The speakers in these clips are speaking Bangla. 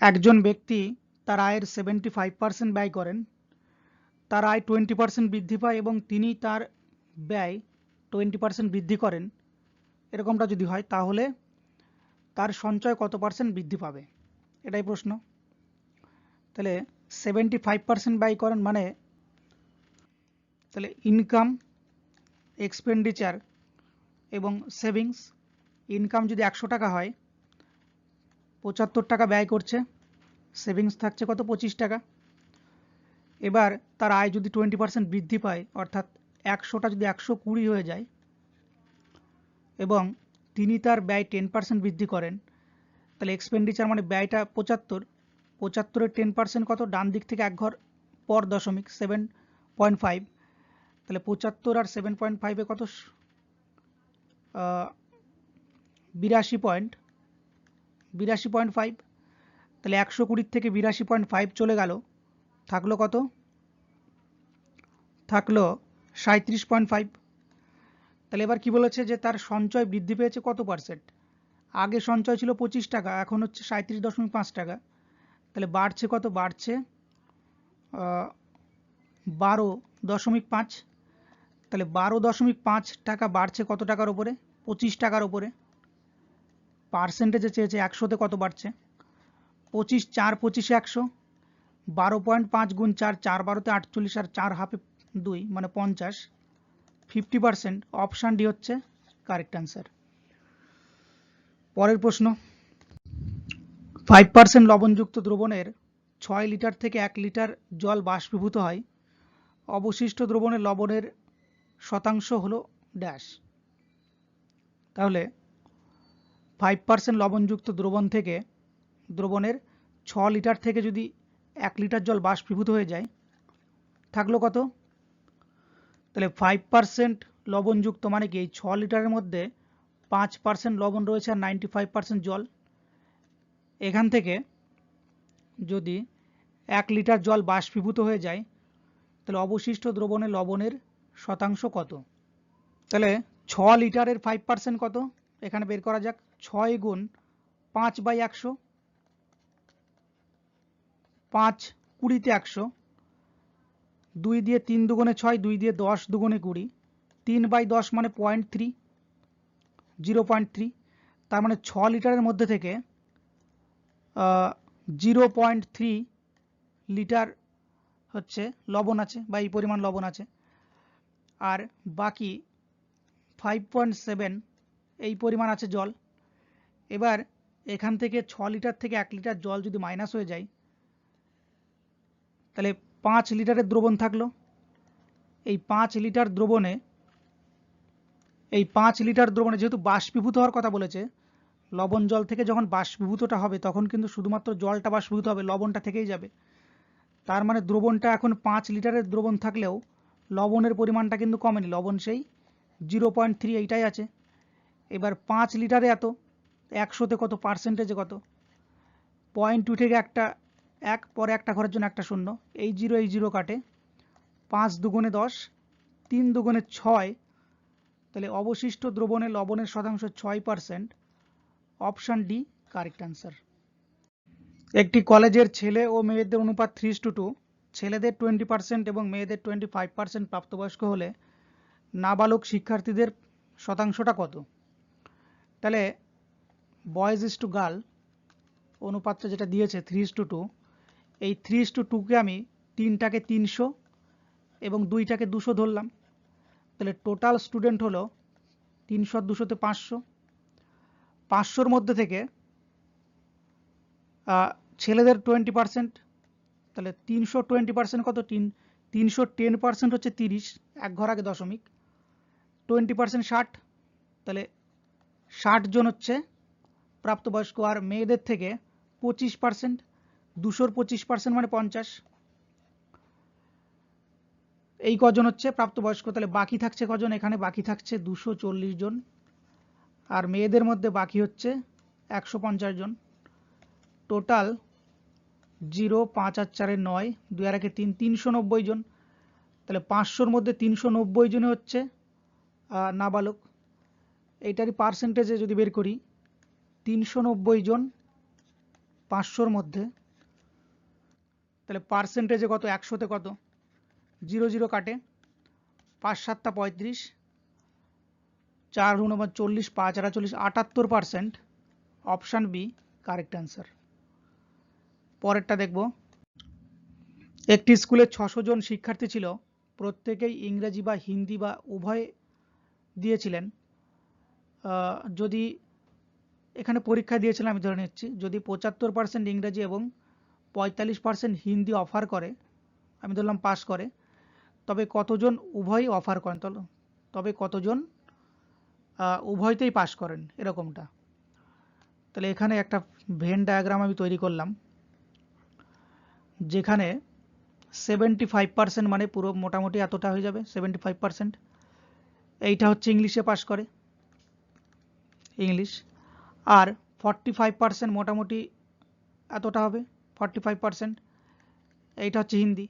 একজন ব্যক্তি তার আয়ের 75% ব্যয় করেন, তার আয় 20% বৃদ্ধি পায় এবং তিনি তার ব্যয় 20% বৃদ্ধি করেন, এরকমটা যদি হয় তাহলে তার সঞ্চয় কত পার্সেন্ট বৃদ্ধি পাবে, এটাই প্রশ্ন। তাহলে 75% ব্যয় করেন মানে তাহলে ইনকাম, এক্সপেন্ডিচার এবং সেভিংস। ইনকাম যদি 100 টাকা হয়, 75 টাকা ব্যয় করছে, সেভিংস থাকছে কত 25 টাকা। এবার তার আয় যদি 20% বৃদ্ধি পায়, অর্থাৎ 100টা যদি 120 হয়ে যায় এবং তিনি তার ব্যয় 10% বৃদ্ধি করেন, তাহলে এক্সপেন্ডিচার মানে ব্যয়টা 75, 75-এর 10% কত, ডান দিক থেকে এক ঘর পর দশমিক 7.5, তাহলে 75 আর 7.5-এ কত, 82.5। তাহলে 120 থেকে 82.5 চলে গেল, থাকলো কত, থাকলো 37.5। তাহলে এবার কি বলেছে যে তার সঞ্চয় বৃদ্ধি পেয়েছে কত পার্সেন্ট। আগে সঞ্চয় ছিল 25 টাকা, এখন হচ্ছে 37.5 টাকা। তাহলে বাড়ছে কত, বাড়ছে 12.5। তাহলে 12.5 টাকা বাড়ছে কত টাকার উপরে, 25 টাকার উপরে। পার্সেন্টেজে চেয়েছে 100-তে কত বাড়ছে, 25, 4 25-এ 100, 12.5 গুণ 4, 4 12-তে 48 আর 4 হাফে 2 মানে 50, 50%। অপশান ডি হচ্ছে কারেক্ট অ্যান্সার। পরের প্রশ্ন, 5% লবণযুক্ত দ্রবণের 6 লিটার থেকে 1 লিটার জল বাষ্পীভূত হয়, অবশিষ্ট দ্রবণের লবণের শতাংশ হলো ড্যাশ। তাহলে 5% লবণযুক্ত দ্রবণের 6 লিটার থেকে যদি 1 লিটার জল বাষ্পীভূত হয়ে যায়, থাকলো কত। তাহলে 5% লবণযুক্ত মানে কি, এই 6 লিটারের মধ্যে 5% লবণ রয়েছে আর 95% জল। এখান থেকে যদি 1 লিটার জল বাষ্পীভূত হয়ে যায়, তাহলে অবশিষ্ট দ্রবণে লবণের শতাংশ কত। তাহলে 6 লিটারের 5% কত, এখানে বের করা যাক। 6 গুণ 5/100, 5 20-তে 100, 2 দিয়ে 3 দুগুণে 6, 2 দিয়ে 10 দুগুণে 20, 3/10 মানে 0.3, 0.3। তার মানে 6 লিটারের মধ্যে থেকে 0.3 লিটার হচ্ছে লবণ আছে বা এই পরিমাণ লবণ আছে, আর বাকি 5.7 এই পরিমাণ আছে জল। এবার এখান থেকে 6 লিটার থেকে 1 লিটার জল যদি মাইনাস হয়ে যায়, তাহলে 5 লিটারের দ্রবণ থাকলো। এই 5 লিটার দ্রবণে যেহেতু বাষ্পীভূত হওয়ার কথা বলেছে, লবণ জল থেকে যখন বাষ্পীভূতটা হবে তখন কিন্তু শুধুমাত্র জলটা বাষ্পীভূত হবে, লবণটা থেকেই যাবে। তার মানে দ্রবণটা এখন 5 লিটারের দ্রবণ থাকলেও লবণের পরিমাণটা কিন্তু কমেনি, লবণ সেই 0.3 এইটাই আছে। এবার 5 লিটারে এত, 100-তে কত, পার্সেন্টেজে কত, 0.2 থেকে একটা 1, পরে একটা ঘরের জন্য একটা শূন্য, এই 0 কাটে, 5 দুগুণে 10, 3 দুগুণে 6, তাহলে অবশিষ্ট দ্রবণে লবণের শতাংশ 6%। Option D correct answer. একটি কলেজের ছেলে ও মেয়েদের অনুপাত 3:2, ছেলেদের 20% এবং মেয়েদের 25% প্রাপ্তবয়স্ক হলে নাবালক শিক্ষার্থীদের শতাংশটা কত। তাহলে বয়েজ ইস টু গার্ল অনুপাতটা যেটা দিয়েছে 3:2, এই 3:2-কে আমি 3টাকে 300 এবং 2টাকে 200 ধরলাম। তাহলে টোটাল স্টুডেন্ট হলো 300 আর 200-তে 500। 500-র মধ্যে থেকে ছেলেদের 20%, তাহলে 300 20% কত, 310% হচ্ছে 30, এক ঘর আগে দশমিক, 20% 60, তাহলে 60 জন হচ্ছে প্রাপ্তবয়স্ক। আর মেয়েদের থেকে 25%, 200-র 25% মানে 50, এই কজন হচ্ছে প্রাপ্তবয়স্ক। তাহলে বাকি থাকছে কজন, এখানে বাকি থাকছে 240 জন, আর মেয়েদের মধ্যে বাকি হচ্ছে 150 জন। টোটাল 0, 5 আর 4 9, 2 আর 1 3, 390 জন। তাহলে 500-র মধ্যে 390 জনে হচ্ছে নাবালক। এইটারই পার্সেন্টেজে যদি বের করি, 390 জন 500-র মধ্যে, তাহলে পার্সেন্টেজে কত, 100-তে কত, 0 0 কাটে, 5 7 35, 4 × 40, 5 আর 40, 78%। Option B correct answer. পরেরটা দেখব। একটি স্কুলে 600 জন শিক্ষার্থী ছিল, প্রত্যেকেই ইংরেজি বা হিন্দি বা উভয় দিয়েছিলেন। যদি এখানে পরীক্ষা দিয়েছিলাম আমি ধরে নিচ্ছি, যদি 75% ইংরেজি এবং 45% হিন্দি অফার করে, আমি ধরলাম পাস করে, তবে কতজন উভয় অফার করেন, তবে কতজন উভয়তেই পাস করেন, এরকমটা। তাহলে এখানে একটা ভেন ডায়াগ্রাম আমি তৈরি করলাম, যেখানে 75% মানে পুরো মোটামুটি এতটা হয়ে যাবে 75%। এইটা হচ্ছে ইংলিশে পাস করে, ইংলিশ। আর 45% মোটামুটি এতটা হবে 45%, এইটা হচ্ছে হিন্দি।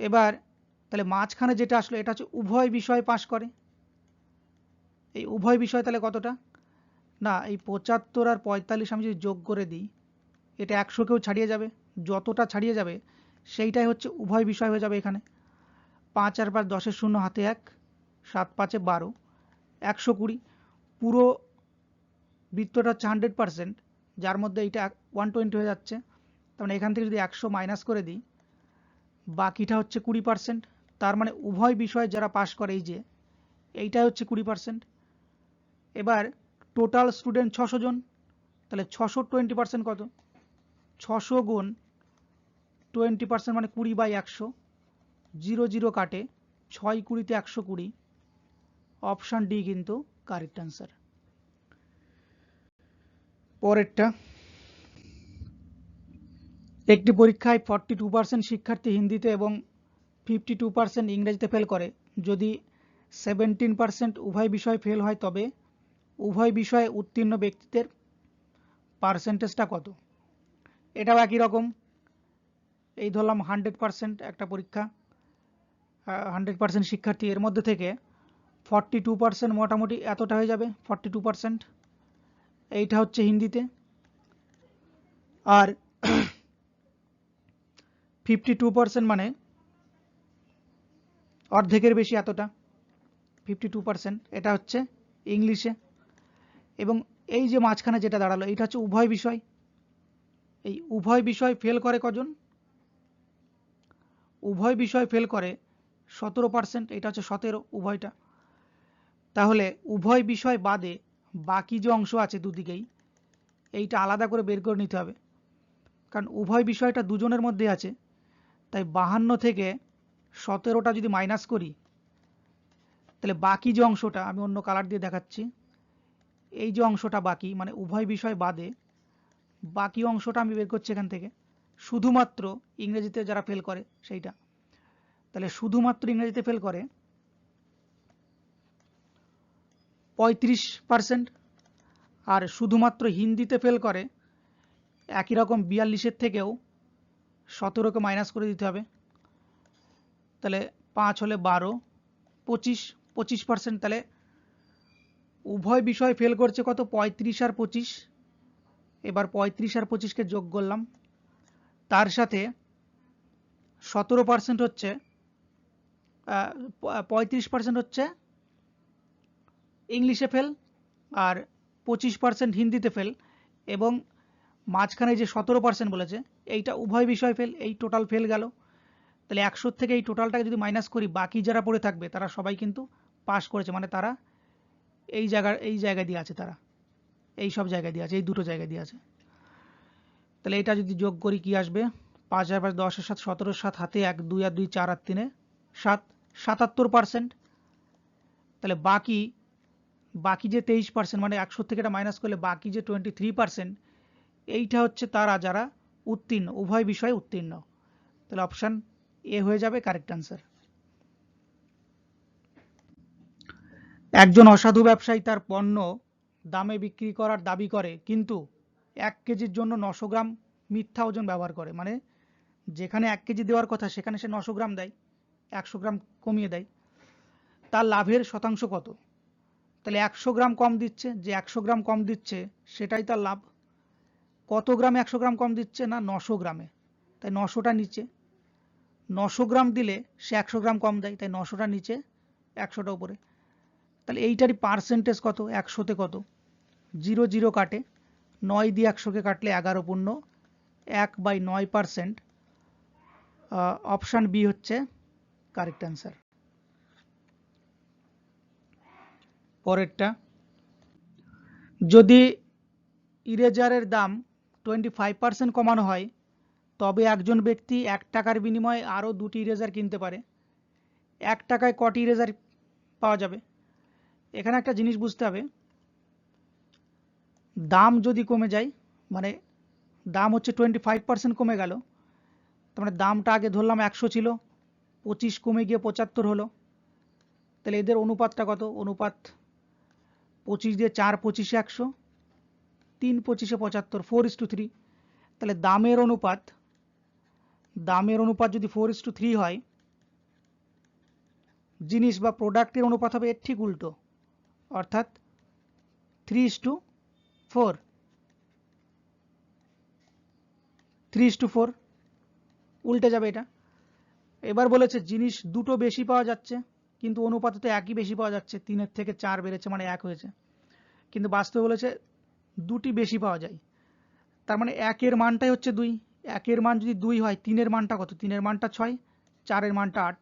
এবার তাহলে মাঝখানে যেটা আসলো এটা হচ্ছে উভয় বিষয় পাস করে। এই উভয় বিষয় তাহলে কতটা, না এই 75 আর 45 আমি যদি যোগ করে দিই, এটা 100-কেও ছাড়িয়ে যাবে, যতটা ছাড়িয়ে যাবে সেইটাই হচ্ছে উভয় বিষয় হয়ে যাবে। এখানে 5 আর 5 10-এর 0 হাতে 1, 7 5 12, 120। পুরো বৃত্তটা হচ্ছে 100%, যার মধ্যে এইটা 120 হয়ে যাচ্ছে। তার মানে এখান থেকে যদি 100 মাইনাস করে দিই, বাকিটা হচ্ছে 20%। তার মানে উভয় বিষয়ে যারা পাস করে, এই যে এইটাই হচ্ছে 20%। এবার টোটাল স্টুডেন্ট 600 জন, তাহলে 600 20% কত, 600 গুণ 20% মানে 20/100, 0 0 কাটে, 6 20-তে 120। অপশান ডি কিন্তু কারেক্ট অ্যান্সার। পরেরটা, একটি পরীক্ষায় 42% শিক্ষার্থী হিন্দিতে এবং 52% ইংরেজিতে ফেল করে। যদি 17% উভয় বিষয়ে ফেল হয়, তবে উভয় বিষয়ে উত্তীর্ণ ব্যক্তিদের পার্সেন্টেজটা কত। এটাও একই রকম, এই ধরলাম 100% একটা পরীক্ষা, 100% শিক্ষার্থী, এর মধ্যে থেকে 42% মোটামুটি এতটা হয়ে যাবে 42%, এইটা হচ্ছে হিন্দিতে। আর 52% মানে অর্ধেকের বেশি, এতটা 52%, এটা হচ্ছে ইংলিশে। এবং এই যে মাঝখানে যেটা দাঁড়ালো, এইটা হচ্ছে উভয় বিষয়। এই উভয় বিষয় ফেল করে কজন, উভয় বিষয় ফেল করে 17%, এটা হচ্ছে 17 উভয়টা। তাহলে উভয় বিষয় বাদে বাকি যে অংশ আছে দুদিকেই, এইটা আলাদা করে বের করে নিতে হবে, কারণ উভয় বিষয়টা দুজনের মধ্যে আছে। তাই 52 থেকে 17টা যদি মাইনাস করি, তাহলে বাকি যে অংশটা, আমি অন্য কালার দিয়ে দেখাচ্ছি, এই যে অংশটা বাকি মানে উভয় বিষয় বাদে বাকি অংশটা আমি বের করছি এখান থেকে, শুধুমাত্র ইংরেজিতে যারা ফেল করে সেইটা। তাহলে শুধুমাত্র ইংরেজিতে ফেল করে 35%, আর শুধুমাত্র হিন্দিতে ফেল করে একই রকম 42-এর থেকেও 17কে মাইনাস করে দিতে হবে। তাহলে 5 হলে 12, 25%। তাহলে উভয় বিষয় ফেল করছে কত, 35 আর 25। এবার 35 আর 25-কে যোগ করলাম, তার সাথে 17% হচ্ছে 35% হচ্ছে ইংলিশে ফেল, আর 25% হিন্দিতে ফেল, এবং মাঝখানে যে 17% বলেছে এইটা উভয় বিষয় ফেল, এই টোটাল ফেল গেল। তাহলে 100 থেকে এই টোটালটাকে যদি মাইনাস করি, বাকি যারা পড়ে থাকবে তারা সবাই কিন্তু পাস করেছে, মানে তারা এই জায়গায় দিয়ে আছে, তারা এই সব জায়গায় দিয়ে আছে, এই দুটো জায়গায় দিয়ে আছে। তাহলে এটা যদি যোগ করি কি আসবে, 5 আর 5 10 এর 7, 17 7 হাতে 1, 2 আর 2 4 আর 3 7, 77%। তাহলে বাকি যে 23% মানে 100 থেকে এটা মাইনাস করলে বাকি যে 23%, এইটা হচ্ছে তারা যারা উত্তীর্ণ, উভয় বিষয়ে উত্তীর্ণ। তাহলে অপশান এ হয়ে যাবে কারেক্ট অ্যান্সার। একজন অসাধু ব্যবসায়ী তার পণ্য দামে বিক্রি করার দাবি করে, কিন্তু 1 কেজির জন্য 900 গ্রাম মিথ্যা ওজন ব্যবহার করে। মানে যেখানে 1 কেজি দেওয়ার কথা সেখানে সে 900 গ্রাম দেয়, 100 গ্রাম কমিয়ে দেয়। তার লাভের শতাংশ কত। তাহলে 100 গ্রাম কম দিচ্ছে, যে 100 গ্রাম কম দিচ্ছে সেটাই তার লাভ। কত গ্রামে 100 গ্রাম কম দিচ্ছে? না 900 গ্রামে, তাই 900টা নিচে। 900 গ্রাম দিলে সে 100 গ্রাম কম দেয়, তাই 900টা নিচে 100টা উপরে। তাহলে এইটারই পার্সেন্টেজ কত? 100তে কত? 0 0 কাটে, 9 দিয়ে 100কে কাটলে 11 পূর্ণ 1/9%। অপশান বি হচ্ছে কারেক্ট অ্যান্সার। পরেরটা, যদি ইরেজারের দাম 25% কমানো হয় তবে একজন ব্যক্তি 1 টাকার বিনিময়ে আরও 2টি ইরেজার কিনতে পারে। 1 টাকায় কটি ইরেজার পাওয়া যাবে? এখানে একটা জিনিস বুঝতে হবে, দাম যদি কমে যায়, মানে দাম হচ্ছে 25% কমে গেল, তার মানে দামটা আগে ধরলাম 100 ছিল, 25 কমে গিয়ে 75 হলো। তাহলে এদের অনুপাতটা কত? অনুপাত 25 দিয়ে 4 25 100, 3 25 75, 4:3। তাহলে দামের অনুপাত যদি 4:3 হয়, জিনিস বা প্রোডাক্টের অনুপাত হবে এর ঠিক উল্টো, অর্থাৎ 3:4, 3:4 উল্টে যাবে এটা। এবার বলেছে জিনিস দুটো বেশি পাওয়া যাচ্ছে, কিন্তু অনুপাতে তো একই বেশি পাওয়া যাচ্ছে, 3-এর থেকে 4 বেড়েছে মানে 1 হয়েছে, কিন্তু বাস্তবে বলেছে দুটি বেশি পাওয়া যায়, তার মানে 1-এর মানটাই হচ্ছে 2। 1-এর মান যদি 2 হয়, 3-এর মানটা কত? 3-এর মানটা 6, 4-এর মানটা 8।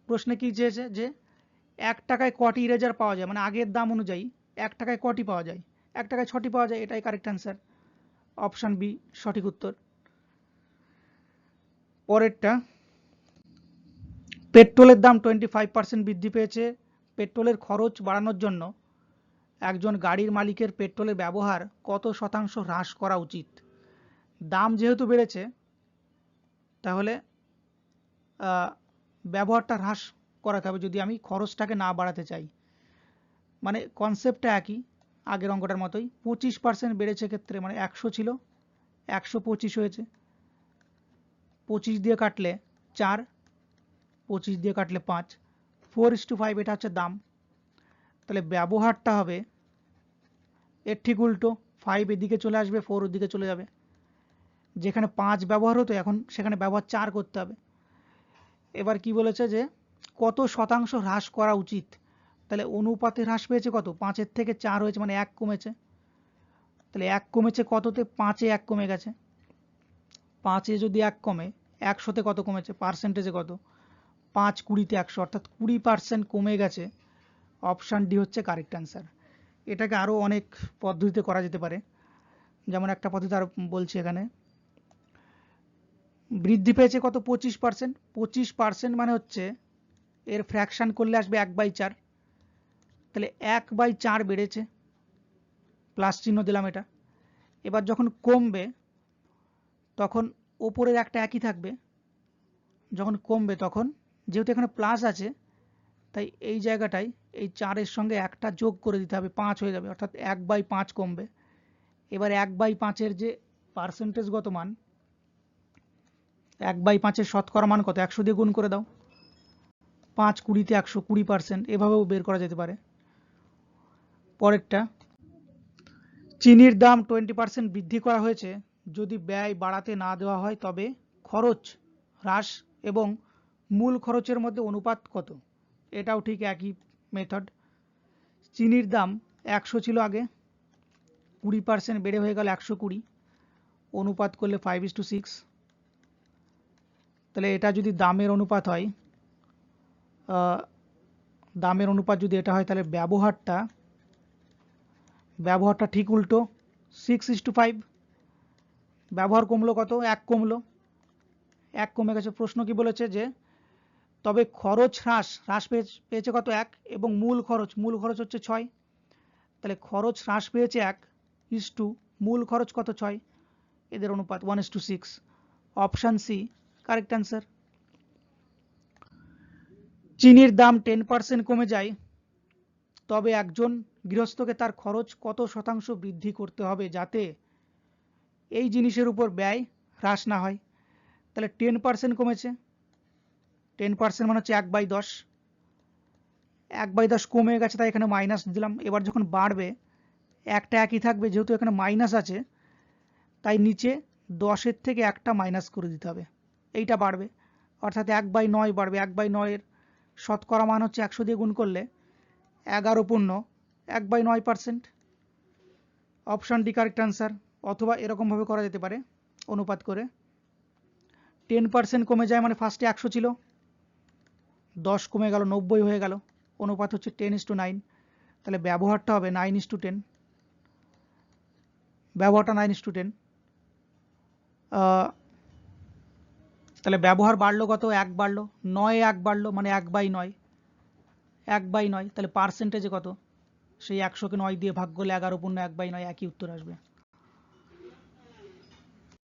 প্রশ্নে কি চেয়েছে যে 1 টাকায় কটি ইরেজার পাওয়া যায়, মানে আগের দাম অনুযায়ী 1 টাকায় কটি পাওয়া যায়? 1 টাকায় 6টি পাওয়া যায়, এটাই কারেক্ট অ্যান্সার, অপশান বি সঠিক উত্তর। পরেরটা, পেট্রোলের দাম 25% বৃদ্ধি পেয়েছে। পেট্রোলের খরচ বাড়ানোর জন্য একজন গাড়ির মালিকের পেট্রোলের ব্যবহার কত শতাংশ হ্রাস করা উচিত? দাম যেহেতু বেড়েছে, তাহলে ব্যবহারটা হ্রাস করাতে হবে যদি আমি খরচটাকে না বাড়াতে চাই। মানে কনসেপ্টটা একই, আগের অঙ্কটার মতোই। 25% বেড়েছে ক্ষেত্রে, মানে 100 ছিল 125 হয়েছে, 25 দিয়ে কাটলে 4, 25 দিয়ে কাটলে 5, 4:5, এটা হচ্ছে দাম। তাহলে ব্যবহারটা হবে এর ঠিক উল্টো, 5 এদিকে চলে আসবে, 4 ওদিকে চলে যাবে। যেখানে 5 ব্যবহার হতো এখন সেখানে ব্যবহার 4 করতে হবে। এবার কি বলেছে যে কত শতাংশ হ্রাস করা উচিত? তাহলে অনুপাতে হ্রাস পেয়েছে কত? 5-এর থেকে 4 হয়েছে, মানে 1 কমেছে। তাহলে 1 কমেছে কততে? 5-এ 1 কমে গেছে। 5-এ যদি 1 কমে, 100-তে কত কমেছে? পার্সেন্টেজে কত? 5 20-তে 100, অর্থাৎ 20% কমে গেছে। অপশান ডি হচ্ছে কারেক্ট অ্যান্সার। এটাকে আরও অনেক পদ্ধতিতে করা যেতে পারে, যেমন একটা পদ্ধতি আর বলছি এখানে। বৃদ্ধি পেয়েছে কত? 25%। 25% মানে হচ্ছে এর ফ্র্যাকশন করলে আসবে 1/4, তাহলে 1/4 বেড়েছে, প্লাস চিহ্ন দিলাম এটা। এবার যখন কমবে তখন ওপরের একটা একই থাকবে, যখন কমবে তখন যেহেতু এখানে প্লাস আছে তাই এই জায়গাটায় এই 4-এর সঙ্গে একটা যোগ করে দিতে হবে, 5 হয়ে যাবে, অর্থাৎ 1/5 কমবে। এবার 1/5-এর যে পার্সেন্টেজগত মান, 1/5-এর শতকরা মান কত? 100 দিয়ে গুণ করে দাও, 5 20-তে 100, 20%, এভাবেও বের করা যেতে পারে। পরেরটা, চিনির দাম 20% বৃদ্ধি করা হয়েছে। যদি ব্যয় বাড়াতে না দেওয়া হয় তবে খরচ হ্রাস এবং মূল খরচের মধ্যে অনুপাত কত? এটাও ঠিক একই মেথড। চিনির দাম 100 ছিল আগে, 20% বেড়ে হয়ে গেল 120, অনুপাত করলে 5:6। তাহলে এটা যদি দামের অনুপাত হয়, দামের অনুপাত যদি এটা হয়, তাহলে ব্যবহারটা ঠিক উল্টো, 6:5। ব্যবহার কমলো কত? 1 কমলো, 1 কমে গেছে। প্রশ্ন কি বলেছে যে তবে খরচ হ্রাস পেয়েছে কত? 1, এবং মূল খরচ হচ্ছে 6, তাহলে খরচ হ্রাস পেয়েছে 1 ইস্টু মূল খরচ কত? 6, এদের অনুপাত 1:6। Option C correct answer. চিনির দাম 10% কমে যায়, তবে একজন গৃহস্থকে তার খরচ কত শতাংশ বৃদ্ধি করতে হবে যাতে এই জিনিসের উপর ব্যয় হ্রাস না হয়? তাহলে 10% কমেছে, 10% মানে হচ্ছে 1/10, 1/10 কমে গেছে তাই এখানে মাইনাস দিলাম। এবার যখন বাড়বে একটা একই থাকবে, যেহেতু এখানে মাইনাস আছে তাই নিচে 10-এর থেকে একটা মাইনাস করে দিতে হবে, এইটা বাড়বে, অর্থাৎ 1/9 বাড়বে। 1/9-এর শতকরা মান হচ্ছে 100 দিয়ে গুণ করলে 11.1/9%। Option D correct answer. অথবা এরকমভাবে করা যেতে পারে অনুপাত করে, 10% কমে যায় মানে ফার্স্টে 100 ছিল, 10 কমে গেল 90 হয়ে গেল, অনুপাত হচ্ছে 10:9, তাহলে ব্যবহারটা হবে 9:10, ব্যবহারটা 9:10। তাহলে ব্যবহার বাড়লো কত? 1 বাড়লো, 9 1 বাড়লো মানে 1/9, 1/9, তাহলে পার্সেন্টেজে কত? সেই 100কে 9 দিয়ে ভাগ করলে 11.1/9 একই উত্তর আসবে।